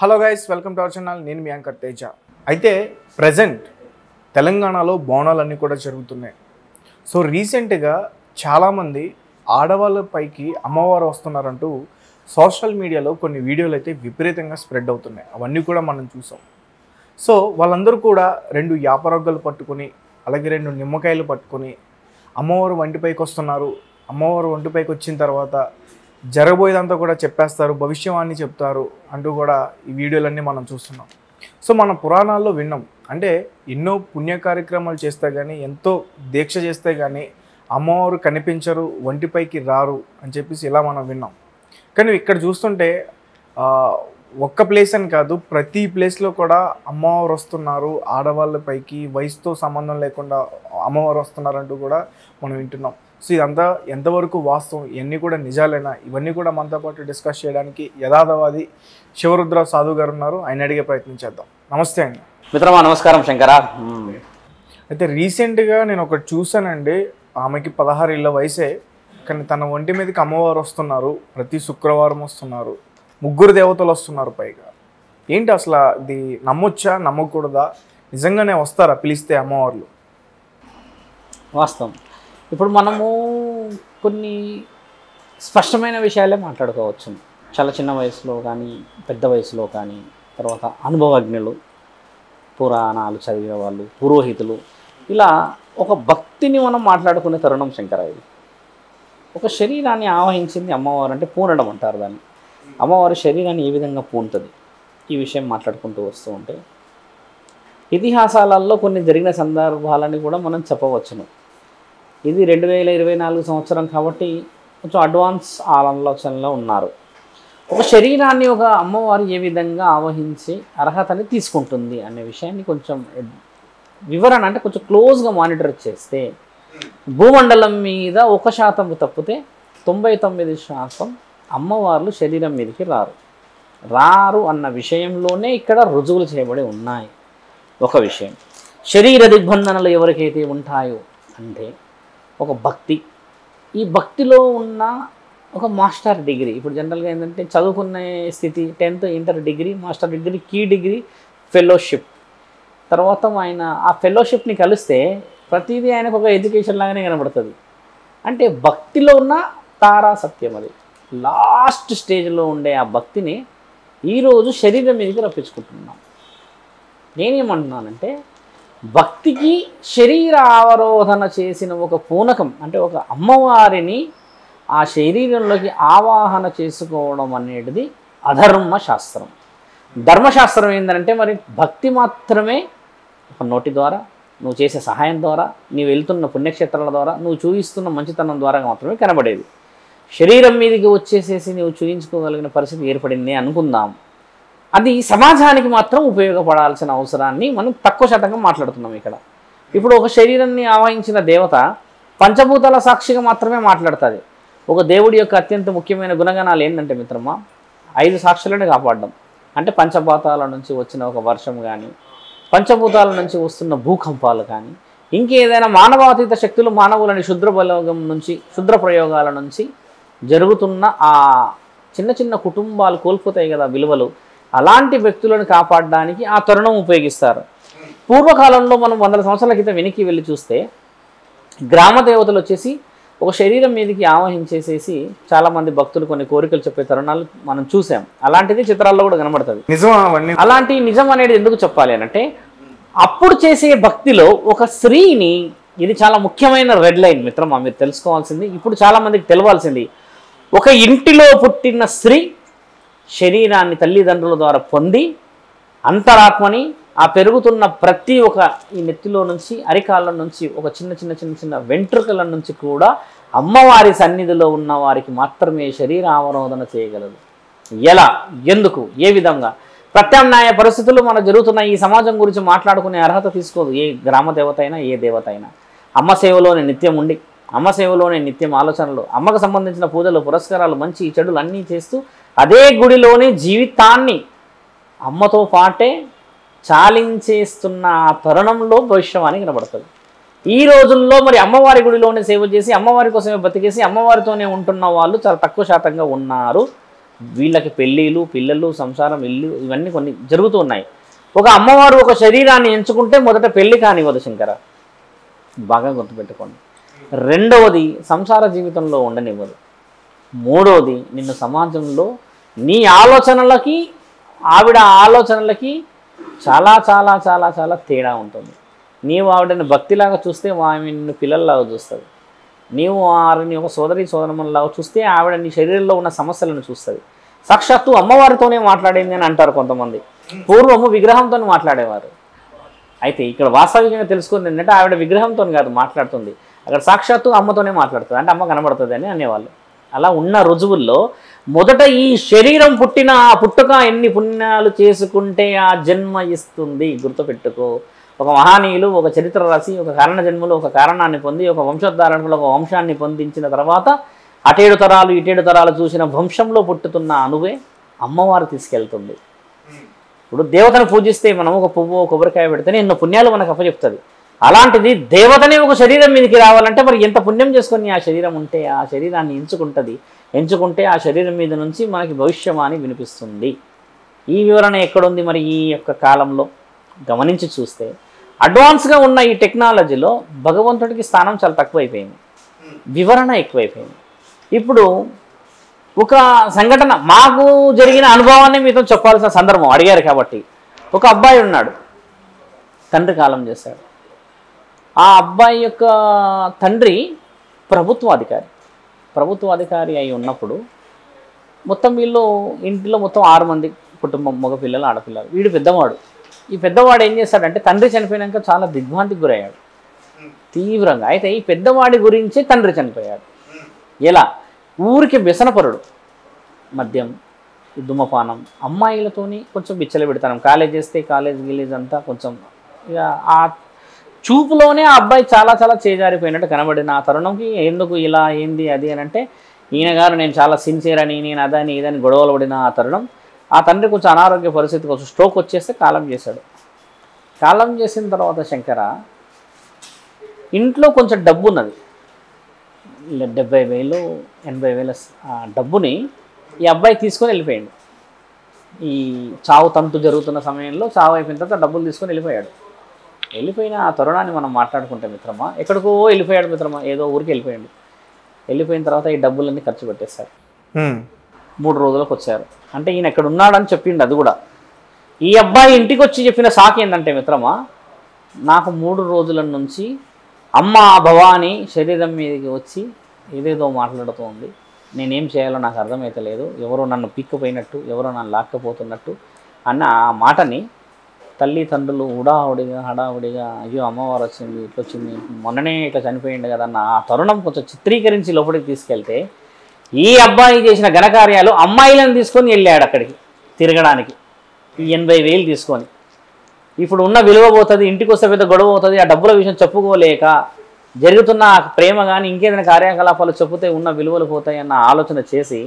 Hello guys, welcome to our channel. నేను మీ anchor Teja. అయితే present తెలంగాణలో బోనాలన్నీ కూడా జరుగుతున్నాయి. సో రీసెంట్గా చాలామంది ఆడవాళ్ళపైకి అమ్మవారు వస్తున్నారంటూ సోషల్ మీడియాలో కొన్ని వీడియోలు అయితే విపరీతంగా స్ప్రెడ్ అవుతున్నాయి. అవన్నీ కూడా మనం చూసాం. సో వాళ్ళందరూ కూడా 2 యాపరొగ్గలు పట్టుకొని, అలాగే 2 నిమ్మకాయలు పట్టుకొని అమ్మవారు వంటిపైకి వస్తున్నారు, అమ్మవారు వంటిపైకి వచ్చిన తర్వాత జరగబోయేదంతా కూడా చెప్పేస్తారు, భవిష్యవాణి చెప్తారు అంటూ కూడా ఈ వీడియోలన్నీ మనం చూస్తున్నాం. సో మన పురాణాల్లో విన్నాం, అంటే ఎన్నో పుణ్య కార్యక్రమాలు చేస్తే కానీ, ఎంతో దీక్ష చేస్తే కానీ అమ్మవారు కనిపించరు, వంటిపైకి రారు అని చెప్పేసి ఇలా మనం విన్నాం. కానీ ఇక్కడ చూస్తుంటే ఒక్క ప్లేస్ అని కాదు, ప్రతి ప్లేస్లో కూడా అమ్మవారు వస్తున్నారు, ఆడవాళ్ళపైకి వయసుతో సంబంధం లేకుండా అమ్మవారు వస్తున్నారంటూ కూడా మనం వింటున్నాం. సో ఇదంతా ఎంతవరకు వాస్తవం, ఇవన్నీ కూడా నిజాలేనా, ఇవన్నీ కూడా మనతో పాటు డిస్కస్ చేయడానికి యథార్థవాది శివరుద్ర సాధు గారు ఉన్నారు. ఆయన అడిగే ప్రయత్నం చేద్దాం. నమస్తే అండి. మిత్రమా నమస్కారం. శంకరా, అయితే రీసెంట్గా నేను ఒకటి చూశానండి. ఆమెకి 16 ఏళ్ళ వయసే, కానీ తన ఒంటి మీదకి అమ్మవారు వస్తున్నారు, ప్రతి శుక్రవారం వస్తున్నారు, 3 దేవతలు వస్తున్నారు పైగా. ఏంటి అసలు ఇది నమ్మొచ్చా, నమ్మకూడదా, నిజంగానే వస్తారా పిలిస్తే అమ్మవార్లు? వాస్తవం. ఇప్పుడు మనము కొన్ని స్పష్టమైన విషయాలే మాట్లాడుకోవచ్చు. చాలా చిన్న వయసులో కానీ, పెద్ద వయసులో కానీ, తర్వాత అనుభవజ్ఞులు, పురాణాలు చదివిన వాళ్ళు, పురోహితులు, ఇలా ఒక భక్తిని మనం మాట్లాడుకునే తరుణం శంకర. ఇది ఒక శరీరాన్ని ఆవహించింది అమ్మవారు అంటే పూనడం అంటారు దాన్ని. అమ్మవారి శరీరాన్ని ఏ విధంగా పూనుతుంది, ఈ విషయం మాట్లాడుకుంటూ వస్తూ ఉంటే ఇతిహాసాలలో కొన్ని జరిగిన సందర్భాలని కూడా మనం చెప్పవచ్చును. ఇది 2024 సంవత్సరం కాబట్టి కొంచెం అడ్వాన్స్ ఆలోచనలో ఉన్నారు. ఒక శరీరాన్ని ఒక అమ్మవారు ఏ విధంగా ఆవహించి అర్హతని తీసుకుంటుంది అనే విషయాన్ని కొంచెం వివరణ అంటే కొంచెం క్లోజ్గా మానిటర్ చేస్తే, భూమండలం మీద 1% తప్పితే 99% అమ్మవార్లు శరీరం మీదకి రారు అన్న విషయంలోనే ఇక్కడ రుజువులు చేయబడి ఉన్నాయి. ఒక విషయం, శరీర దిగ్బంధనలు ఎవరికైతే ఉంటాయో అంటే ఒక భక్తి, ఈ భక్తిలో ఉన్న ఒక మాస్టర్ డిగ్రీ. ఇప్పుడు జనరల్గా ఏంటంటే చదువుకునే స్థితి 10th inter degree, master degree, కీ డిగ్రీ, ఫెలోషిప్. తర్వాత ఆయన ఆ ఫెలోషిప్ని కలిస్తే ప్రతిదీ ఆయనకు ఒక ఎడ్యుకేషన్ లాగానే కనబడుతుంది. అంటే భక్తిలో ఉన్న తారా సత్యం అది. లాస్ట్ స్టేజ్లో ఉండే ఆ భక్తిని ఈరోజు శరీరం మీదకి రప్పించుకుంటున్నాం. నేనేమంటున్నానంటే భక్తికి శరీర ఆవరోధన చేసిన ఒక పూనకం అంటే ఒక అమ్మవారిని ఆ శరీరంలోకి ఆవాహన చేసుకోవడం అనేది అధర్మ శాస్త్రం. ధర్మశాస్త్రం ఏంటంటే మరి భక్తి మాత్రమే ఒక నోటి ద్వారా, నువ్వు చేసే సహాయం ద్వారా, నీవు వెళ్తున్న పుణ్యక్షేత్రాల ద్వారా, నువ్వు చూపిస్తున్న మంచితనం ద్వారా మాత్రమే కనబడేది. శరీరం మీదకి వచ్చేసేసి నువ్వు చూపించుకోగలిగిన పరిస్థితి ఏర్పడింది అనుకుందాం, అది సమాజానికి మాత్రం ఉపయోగపడాల్సిన అవసరాన్ని మనం తక్కువ శాతంగా మాట్లాడుతున్నాం ఇక్కడ. ఇప్పుడు ఒక శరీరాన్ని ఆవహించిన దేవత పంచభూతాల సాక్షిగా మాత్రమే మాట్లాడుతుంది. ఒక దేవుడి యొక్క అత్యంత ముఖ్యమైన గుణగణాలు ఏంటంటే మిత్రమా, 5 సాక్షులను కాపాడడం. అంటే పంచభూతాల నుంచి వచ్చిన ఒక వర్షం కానీ, పంచభూతాల నుంచి వస్తున్న భూకంపాలు కానీ, ఇంకేదైనా మానవాతీత శక్తులు మానవులని శుద్ర ప్రయోగాల నుంచి జరుగుతున్న ఆ చిన్న చిన్న కుటుంబాలు కోల్పోతాయి కదా విలువలు, అలాంటి వ్యక్తులను కాపాడడానికి ఆ తరుణం ఉపయోగిస్తారు. పూర్వకాలంలో మనం 100 సంవత్సరాల క్రితం వెనక్కి వెళ్ళి చూస్తే గ్రామ దేవతలు వచ్చేసి ఒక శరీరం మీదకి ఆవహించేసేసి చాలామంది భక్తులు కొన్ని కోరికలు చెప్పే తరుణాలు మనం చూసాం. అలాంటిది చిత్రాల్లో కూడా కనబడుతుంది. అలాంటి నిజం అనేది ఎందుకు చెప్పాలి అంటే, అప్పుడు చేసే భక్తిలో ఒక స్త్రీని, ఇది చాలా ముఖ్యమైన రెడ్ లైన్ మిత్రమా, మీరు తెలుసుకోవాల్సింది, ఇప్పుడు చాలామందికి తెలవాల్సింది, ఒక ఇంటిలో పుట్టిన స్త్రీ శరీరాన్ని తల్లిదండ్రుల ద్వారా పొంది అంతరాత్మని ఆ పెరుగుతున్న ప్రతి ఒక్క ఈ నెత్తిలో నుంచి, అరికాళ్ళ నుంచి, ఒక చిన్న చిన్న చిన్న చిన్న వెంట్రుకల నుంచి కూడా అమ్మవారి సన్నిధిలో ఉన్న వారికి మాత్రమే శరీర ఆవరోధన చేయగలదు. ఎలా, ఎందుకు, ఏ విధంగా ప్రత్యామ్నాయ పరిస్థితులు మన జరుగుతున్న ఈ సమాజం గురించి మాట్లాడుకునే అర్హత తీసుకోదు ఏ గ్రామ దేవత అయినా, ఏ దేవత అయినా. అమ్మ సేవలోనే నిత్యం ఉండి, అమ్మ సేవలోనే నిత్యం ఆలోచనలు, అమ్మకు సంబంధించిన పూజలు, పురస్కారాలు, మంచి చెడులు అన్నీ చేస్తూ అదే గుడిలోనే జీవితాన్ని అమ్మతో పాటే చాలించేస్తున్న ఆ తరుణంలో భవిష్యవాణి కనబడుతుంది. ఈ రోజుల్లో మరి అమ్మవారి గుడిలోనే సేవ చేసి, అమ్మవారి కోసమే బతికేసి, అమ్మవారితోనే ఉంటున్న వాళ్ళు చాలా తక్కువ శాతంగా ఉన్నారు. వీళ్ళకి పెళ్ళిళ్ళు, పిల్లలు, సంసారం, ఇల్లు ఇవన్నీ కొన్ని జరుగుతూ ఉన్నాయి. ఒక అమ్మవారు ఒక శరీరాన్ని ఎంచుకుంటే మొదట పెళ్లి కానివ్వదు శంకర, బాగా గుర్తుపెట్టుకోండి. రెండవది సంసార జీవితంలో ఉండనివ్వదు. మూడవది నిన్ను సమాజంలో నీ ఆలోచనలకి ఆవిడ ఆలోచనలకి చాలా చాలా చాలా చాలా తేడా ఉంటుంది. నీవు ఆవిడని భక్తిలాగా చూస్తే ఆమె నిన్ను పిల్లల్లాగా చూస్తుంది. నీవు వారిని ఒక సోదరమలాగా చూస్తే ఆవిడ నీ శరీరంలో ఉన్న సమస్యలను చూస్తుంది. సాక్షాత్తు అమ్మవారితోనే మాట్లాడింది అని అంటారు కొంతమంది. పూర్వము విగ్రహంతో మాట్లాడేవారు. అయితే ఇక్కడ వాస్తవికంగా తెలుసుకుంది ఏంటంటే ఆవిడ విగ్రహంతో కాదు మాట్లాడుతుంది, అక్కడ సాక్షాత్తు అమ్మతోనే మాట్లాడుతుంది, అంటే అమ్మ కనబడుతుంది అని అనేవాళ్ళు. అలా ఉన్న రుజువుల్లో మొదట ఈ శరీరం పుట్టుక ఎన్ని పుణ్యాలు చేసుకుంటే ఆ జన్మ ఇస్తుంది. గుర్తుపెట్టుకో, ఒక మహానీయులు ఒక చరిత్ర రాసి ఒక కారణ జన్మలో ఒక కారణాన్ని పొంది ఒక వంశోద్ధారణలో ఒక వంశాన్ని పొందించిన తర్వాత అటేడు తరాలు ఇటేడు తరాలు చూసిన వంశంలో పుట్టుతున్న అణువే అమ్మవారు తీసుకెళ్తుంది. ఇప్పుడు దేవతను పూజిస్తే మనం ఒక పువ్వు కొబ్బరికాయ పెడితేనే ఎన్నో పుణ్యాలు మనకు అప్పచెప్తుంది. అలాంటిది దేవతనే ఒక శరీరం మీదకి రావాలంటే మరి ఎంత పుణ్యం చేసుకొని ఆ శరీరం ఉంటే ఆ శరీరాన్ని ఎంచుకుంటే ఆ శరీరం మీద నుంచి మనకి భవిష్యవాణి వినిపిస్తుంది. ఈ వివరణ ఎక్కడుంది మరి ఈ యొక్క కాలంలో గమనించి చూస్తే అడ్వాన్స్గా ఉన్న ఈ టెక్నాలజీలో భగవంతుడికి స్థానం చాలా తక్కువైపోయింది, వివరణ ఎక్కువైపోయింది. ఇప్పుడు ఒక సంఘటన మాకు జరిగిన అనుభవాన్ని మీతో చెప్పాల్సిన సందర్భం అడిగారు కాబట్టి, ఒక అబ్బాయి ఉన్నాడు, తండ్రి కాలం చేశాడు. ఆ అబ్బాయి యొక్క తండ్రి ప్రభుత్వ అధికారి అయి ఉన్నప్పుడు మొత్తం వీళ్ళు ఇంటిలో మొత్తం 6 మంది కుటుంబం, మగ పిల్లలు ఆడపిల్లలు. వీడు పెద్దవాడు. ఈ పెద్దవాడు ఏం చేశాడంటే తండ్రి చనిపోయాక చాలా దిగ్భ్రాంతికి గురయ్యాడు తీవ్రంగా. అయితే ఈ పెద్దవాడి గురించి తండ్రి చనిపోయాడు. ఎలా? ఊరికి వ్యసనపరుడు, మద్యం, ధూమపానం, అమ్మాయిలతోని కొంచెం బిచ్చలు పెడతాను, కాలేజ్ చేస్తే కాలేజ్ అంతా కొంచెం ఇక ఆ చూపులోనే ఆ అబ్బాయి చాలా చాలా చేజారిపోయినట్టు కనబడిన ఆ తరుణంకి ఎందుకు ఇలా ఏంది అది అని అంటే ఈయన గారు నేను చాలా సిన్సియర్ అని నేను అదని ఇదని గొడవలు పడిన ఆ తరుణం ఆ తండ్రి కొంచెం అనారోగ్య పరిస్థితి కొంచెం స్ట్రోక్ వచ్చేస్తే కాలం చేశాడు. కాలం చేసిన తర్వాత శంకర ఇంట్లో కొంచెం డబ్బు ఉన్నది, 70,000 80,000 ఆ డబ్బుని ఈ అబ్బాయి తీసుకొని వెళ్ళిపోయాడు. ఈ చావు తంతు జరుగుతున్న సమయంలో చావు అయిపోయిన తర్వాత డబ్బులు తీసుకొని వెళ్ళిపోయిన ఆ తరుణాన్ని మనం మాట్లాడుకుంటే మిత్రమా, ఎక్కడికో వెళ్ళిపోయాడు మిత్రమా, ఏదో ఊరికి వెళ్ళిపోయాడు. వెళ్ళిపోయిన తర్వాత ఈ డబ్బులన్నీ ఖర్చు పెట్టేశారు. 3 రోజులకు వచ్చారు. అంటే ఈయన ఎక్కడ ఉన్నాడని చెప్పిండు. అది కూడా ఈ అబ్బాయి ఇంటికి వచ్చి చెప్పిన సాకు ఏంటంటే మిత్రమా, నాకు 3 రోజుల నుంచి అమ్మ భవాని శరీరం మీదకి వచ్చి ఏదేదో మాట్లాడుతోంది, నేనేం చేయాలో నాకు అర్థమైతలేదు, ఎవరో నన్ను పిక్కుపోయినట్టు, ఎవరో నన్ను లాక్కపోతున్నట్టు అన్న ఆ మాటని తల్లిదండ్రులు హడావుడిగా అయ్యో అమ్మవారు వచ్చింది, ఇట్లా వచ్చింది, మొన్ననే ఇట్లా చనిపోయింది కదా అన్న ఆ తరుణం కొంచెం చిత్రీకరించి లోపలికి తీసుకెళ్తే ఈ అబ్బాయి చేసిన ఘనకార్యాలు అమ్మాయిలను తీసుకొని వెళ్ళాడు అక్కడికి తిరగడానికి. ఈ 80,000 తీసుకొని ఇప్పుడు ఉన్న విలువ పోతుంది, ఇంటికి వస్తే పెద్ద గొడవ అవుతుంది, ఆ డబ్బుల విషయం చెప్పుకోలేక జరుగుతున్న ప్రేమ కానీ ఇంకేదైనా కార్యకలాపాలు చెప్పుతే ఉన్న విలువలు పోతాయి అన్న ఆలోచన చేసి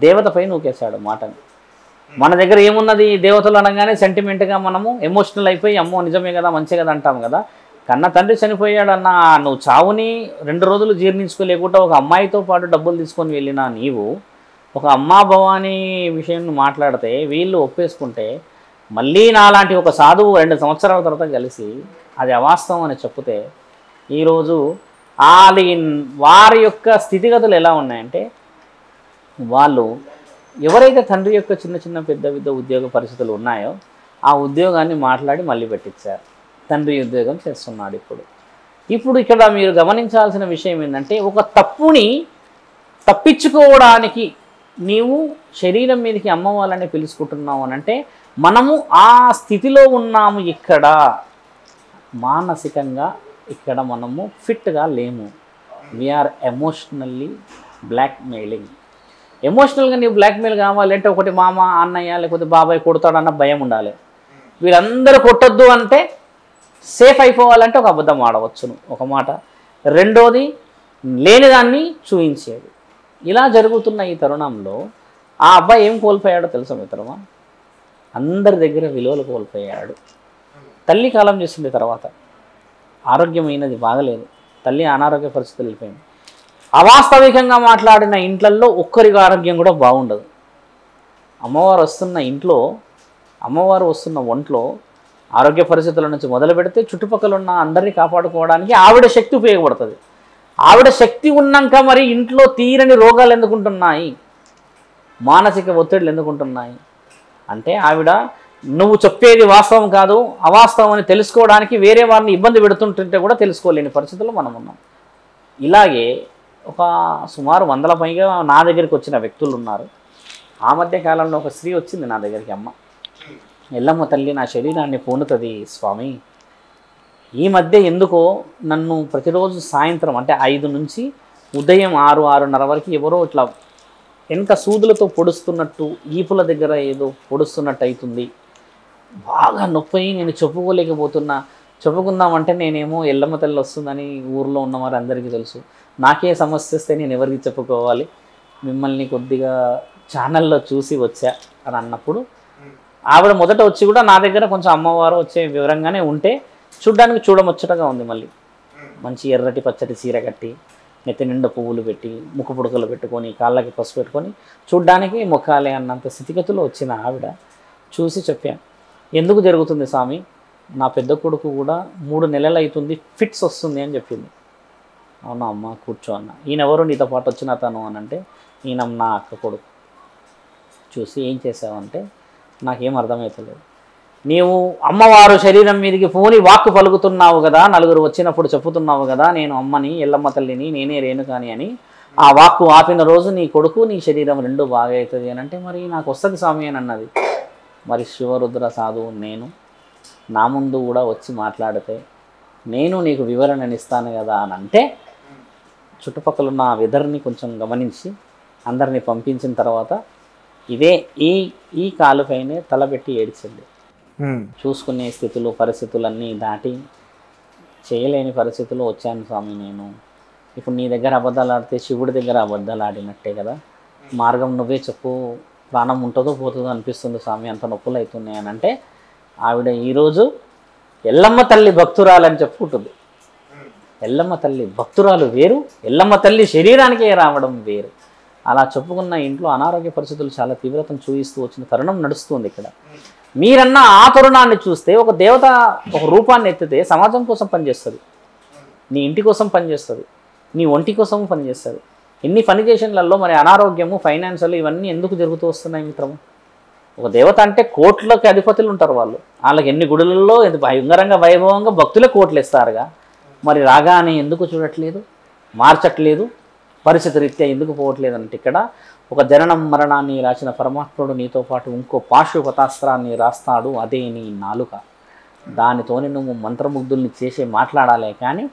దేవతపై నూకేశాడు మాటని. మన దగ్గర ఏమున్నది దేవతలు అనగానే సెంటిమెంట్గా మనము ఎమోషనల్ అయిపోయి అమ్మో నిజమే కదా మంచి కదా అంటాం కదా. కన్న తండ్రి చనిపోయాడన్న నువ్వు చావుని 2 రోజులు జీర్ణించుకోలేకుండా ఒక అమ్మాయితో పాటు డబ్బులు తీసుకొని వెళ్ళినా నీవు ఒక అమ్మా భవానీ విషయం మాట్లాడితే వీళ్ళు ఒప్పేసుకుంటే మళ్ళీ నాలాంటి ఒక సాధువు 2 సంవత్సరాల తర్వాత కలిసి అది అవాస్తవం అని చెప్తే ఈరోజు వారి యొక్క స్థితిగతులు ఎలా ఉన్నాయంటే వాళ్ళు ఎవరైతే తండ్రి యొక్క చిన్న పెద్ద ఉద్యోగ పరిస్థితులు ఉన్నాయో ఆ ఉద్యోగాన్ని మాట్లాడి మళ్ళీ పెట్టించారు. తండ్రి ఉద్యోగం చేస్తున్నాడు. ఇప్పుడు ఇక్కడ మీరు గమనించాల్సిన విషయం ఏంటంటే ఒక తప్పుని తప్పించుకోవడానికి నీవు శరీరం మీదకి అమ్మవాళ్ళని పిలుచుకుంటున్నావు అని అంటే మనము ఆ స్థితిలో ఉన్నాము. ఇక్కడ మానసికంగా ఇక్కడ మనము ఫిట్గా లేము. We are emotionally blackmailing. ఎమోషనల్గా నీవు బ్లాక్మెయిల్ కావాలంటే ఒకటి మామ అన్నయ్య లేకపోతే బాబాయ్ కొడతాడన్న భయం ఉండాలి. వీళ్ళందరూ కొట్టొద్దు అంటే సేఫ్ అయిపోవాలంటే ఒక అబద్ధం ఆడవచ్చును ఒక మాట. రెండోది లేనిదాన్ని చూయించేది. ఇలా జరుగుతున్న ఈ తరుణంలో ఆ అబ్బాయి ఏం కోల్పోయాడో తెలుసా మిత్రమా? అందరి దగ్గర విలువలు కోల్పోయాడు. తల్లి కాలం చేసింది, తర్వాత ఆరోగ్యమైనది బాగలేదు, తల్లి అనారోగ్య పరిస్థితులు వెళ్ళిపోయింది. అవాస్తవికంగా మాట్లాడిన ఇంట్లల్లో ఒక్కరికి ఆరోగ్యం కూడా బాగుండదు. అమ్మవారు వస్తున్న ఇంట్లో, అమ్మవారు వస్తున్న ఒంట్లో ఆరోగ్య పరిస్థితుల నుంచి మొదలు పెడితే చుట్టుపక్కల ఉన్న అందరినీ కాపాడుకోవడానికి ఆవిడ శక్తి ఉపయోగపడుతుంది. ఆవిడ శక్తి ఉన్నాక మరి ఇంట్లో తీరని రోగాలు ఎందుకుంటున్నాయి, మానసిక ఒత్తిడులు ఎందుకుంటున్నాయి అంటే ఆవిడ నువ్వు చెప్పేది వాస్తవం కాదు, అవాస్తవం అని తెలుసుకోవడానికి వేరే వారిని ఇబ్బంది పెడుతుంటుంటే కూడా తెలుసుకోలేని పరిస్థితుల్లో మనం ఉన్నాం. ఇలాగే ఒక సుమారు 100 పైగా నా దగ్గరికి వచ్చిన వ్యక్తులు ఉన్నారు. ఆ మధ్య కాలంలో ఒక స్త్రీ వచ్చింది నా దగ్గరికి, అమ్మ ఎల్లమ్మ తల్లి నా శరీరాన్ని పూనుతుంది స్వామి, ఈ మధ్య ఎందుకో నన్ను ప్రతిరోజు సాయంత్రం అంటే 5 నుంచి ఉదయం 6, 6:30 వరకు ఎవరో ఇట్లా వెనక సూదులతో పొడుస్తున్నట్టు, ఈపుల దగ్గర ఏదో పొడుస్తున్నట్టు అవుతుంది, బాగా నొప్పి, నేను చెప్పుకోలేకపోతున్నా. చెప్పుకుందామంటే నేనేమో ఎల్లమ్మ తల్లి వస్తుందని ఊర్లో ఉన్నవారు అందరికీ తెలుసు, నాకే సమస్య వస్తే నేను ఎవరికి చెప్పుకోవాలి, మిమ్మల్ని కొద్దిగా ఛానల్లో చూసి వచ్చా అని అన్నప్పుడు ఆవిడ మొదట వచ్చి కూడా నా దగ్గర కొంచెం అమ్మవారు వచ్చే వివరంగానే ఉంటే చూడ్డానికి చూడముచ్చటగా ఉంది. మళ్ళీ మంచి ఎర్రటి పచ్చటి చీర కట్టి, నెత్తి నిండా పువ్వులు పెట్టి, ముక్కు పుడకలు పెట్టుకొని, కాళ్ళకి పసుపు పెట్టుకొని చూడ్డానికి మొక్కాలే అన్నంత స్థితిగతులు వచ్చిన ఆవిడ చూసి చెప్పాను, ఎందుకు జరుగుతుంది స్వామి, నా పెద్ద కొడుకు కూడా 3 నెలలు అవుతుంది ఫిట్స్ వస్తుంది అని చెప్పింది. అవునా అమ్మ కూర్చో అన్న. ఈయనెవరు నీతో పాటు వచ్చిన తను అని అంటే, ఈయన నా అక్క కొడుకు. చూసి ఏం చేసావంటే నాకేం అర్థమవుతలేదు, నీవు అమ్మవారు శరీరం మీదకి పోని వాక్కు పలుకుతున్నావు కదా, నలుగురు వచ్చినప్పుడు చెప్పుతున్నావు కదా నేను అమ్మని, ఎల్లమ్మ తల్లిని, నేనే రేణుకాని అని, ఆ వాక్కు ఆపిన రోజు నీ కొడుకు నీ శరీరం 2 బాగా అవుతుంది అని అంటే, మరి నాకు వస్తుంది స్వామి అని అన్నది. మరి శివరుద్ర సాధువు నేను, నా ముందు కూడా వచ్చి మాట్లాడితే నేను నీకు వివరణనిస్తాను కదా అని అంటే, చుట్టుపక్కల ఉన్న ఆ వెదర్ని కొంచెం గమనించి అందరినీ పంపించిన తర్వాత ఇదే ఈ కాలుపైనే తలబెట్టి ఏడ్చింది. చూసుకునే స్థితులు పరిస్థితులన్నీ దాటి చేయలేని పరిస్థితుల్లో వచ్చాను స్వామి నేను. ఇప్పుడు నీ దగ్గర అబద్ధాలు ఆడితే శివుడి దగ్గర అబద్ధాలు ఆడినట్టే కదా, మార్గం నువ్వే చెప్పు, ప్రాణం ఉంటుందో పోతుందో అనిపిస్తుంది స్వామి, అంత నొప్పులు అవుతున్నాయి అని అంటే, ఆవిడ ఈరోజు ఎల్లమ్మ తల్లి భక్తురాలని చెప్పుకుంటుంది. ఎల్లమ్మ తల్లి భక్తురాలు వేరు, ఎల్లమ్మ తల్లి శరీరానికే రావడం వేరు. అలా చెప్పుకున్న ఇంట్లో అనారోగ్య పరిస్థితులు చాలా తీవ్రతను చూపిస్తూ వచ్చిన తరుణం నడుస్తుంది ఇక్కడ. మీరన్న ఆ తరుణాన్ని చూస్తే ఒక దేవత ఒక రూపాన్ని ఎత్తితే సమాజం కోసం పనిచేస్తుంది, నీ ఇంటి కోసం పనిచేస్తుంది, నీ ఒంటి కోసం పనిచేస్తుంది. ఇన్ని పనిచేషన్లలో మరి అనారోగ్యము, ఫైనాన్షియల్ ఇవన్నీ ఎందుకు జరుగుతూ వస్తున్నాయి మిత్రము? ఒక దేవత అంటే కోట్లకి అధిపతులు ఉంటారు, వాళ్ళకి ఎన్ని గుడులలో భయంకరంగా వైభవంగా భక్తులే కోట్లు ఇస్తారుగా, మరి రాగానే ఎందుకు చూడట్లేదు, మార్చట్లేదు, పరిస్థితి రీత్యా ఎందుకు పోవట్లేదు అంటే, ఇక్కడ ఒక జననం మరణాన్ని రాసిన పరమాత్ముడు నీతో పాటు ఇంకో పాశుపతాస్త్రాన్ని రాస్తాడు, అదే నీ నాలుక. దానితోనే నువ్వు మంత్రముగ్ధుల్ని చేసి మాట్లాడాలే కానీ